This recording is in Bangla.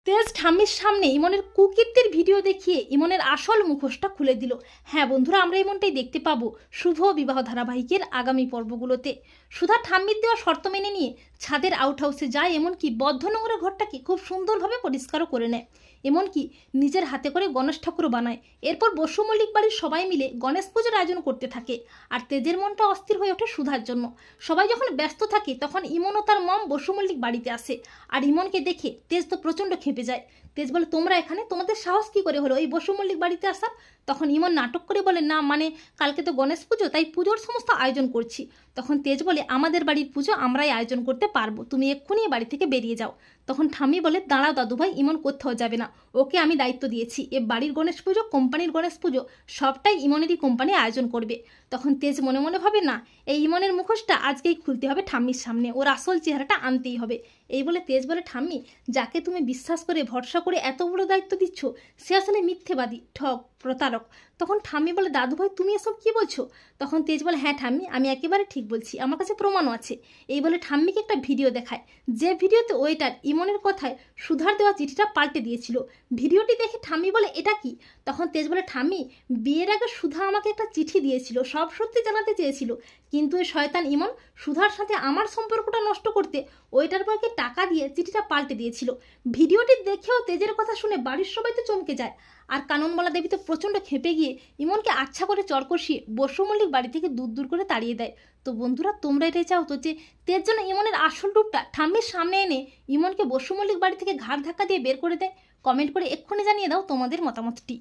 তেজ ঠাম্মির সামনে ইমনের কুকীর্তির ভিডিও দেখিয়ে ইমনের আসল মুখোশটা খুলে দিল। হ্যাঁ বন্ধুরা, আমরা এমনটাই দেখতে পাবো শুভ বিবাহ ধারাবাহিকের আগামী পর্বগুলোতে। সুধা ঠাম্মির দেওয়া শর্ত মেনে নিয়ে ছাদের আউট হাউসে যায়, এমনকি বদ্ধ নোংরা ঘরটাকে খুব সুন্দরভাবে পরিষ্কারও করে নেয়, এমনকি নিজের হাতে করে গণেশ ঠাকুরও বানায়। এরপর বসু মল্লিক বাড়ির সবাই মিলে গণেশ পুজোর আয়োজন করতে থাকে। আর তেজের মনটা অস্থির হয়ে ওঠে সুধার জন্য। সবাই যখন ব্যস্ত থাকে তখন ইমন ও তার মম বসু মল্লিক বাড়িতে আসে। আর ইমনকে দেখে তেজ তো প্রচণ্ড খেপে যায়। তেজ বলে, তোমরা এখানে, তোমাদের সাহস কি করে হলো এই বসু মল্লিক বাড়িতে আসার? তখন ইমন নাটক করে বলে, না মানে কালকে তো গণেশ পুজো, তাই পুজোর সমস্ত আয়োজন করছি। তখন তেজ বলে, আমাদের বাড়ির পুজো আমরাই আয়োজন করতে পারবো, তুমি এক্ষুনি বাড়ি থেকে বেরিয়ে যাও। তখন ঠাম্মি বলে, দাঁড়াও দাদুভাই, ইমন কোথাও যাবে না, ওকে আমি দায়িত্ব দিয়েছি, এ বাড়ির গণেশ পুজো, কোম্পানির গণেশ পুজো সবটাই ইমনেরই কোম্পানি আয়োজন করবে। তখন তেজ মনে মনে ভাবে, না, এই ইমনের মুখোশটা আজকেই খুলতে হবে ঠাম্মির সামনে, ওর আসল চেহারাটা আনতেই হবে। এই বলে তেজ বলে, ঠাম্মি, যাকে তুমি বিশ্বাস করে ভরসা করে এত বড় দায়িত্ব দিচ্ছ সে আসলে মিথ্যেবাদী, ঠক, প্রতারক। তখন ঠাম্মি বলে, দাদুভাই তুমি এসব কি বলছো? তখন তেজ বলে, হ্যাঁ ঠাম্মি, আমি একেবারে ঠিক বলছি, আমার কাছে প্রমাণও আছে। এই বলে ঠাম্মিকে একটা ভিডিও দেখায়, যে ভিডিওতে ওয়েটার ইমনের কথায় সুধার দেওয়া চিঠিটা পাল্টে দিয়েছিল। ভিডিওটি দেখে ঠাম্মি বলে, এটা কি? তখন তেজ বলে, ঠাম্মি, বিয়ের আগে সুধা আমাকে একটা চিঠি দিয়েছিল, সব সত্যি জানাতে চেয়েছিল, কিন্তু এই শয়তান ইমন সুধার সাথে আমার সম্পর্কটা নষ্ট করতে ওয়েটার বয়কে টাকা দিয়ে চিঠিটা পাল্টে দিয়েছিল। ভিডিওটি দেখেও তেজের কথা শুনে বাড়ির সবাই তো চমকে যায়। আর কাননমালা দেবী তো প্রচণ্ড খেপে গিয়ে ইমনকে আচ্ছা করে চর কষিয়ে বসু মল্লিক বাড়ি থেকে দূর দূর করে তাড়িয়ে দেয়। তো বন্ধুরা, তোমরা এটাই চাও তো যে তেজ যেন ইমনের আসল রূপটা ঠাম্মির সামনে এনে ইমনকে বসু মল্লিক বাড়ি থেকে ঘাড় ধাক্কা দিয়ে বের করে দেয়? কমেন্ট করে এক্ষুনি জানিয়ে দাও তোমাদের মতামতটি।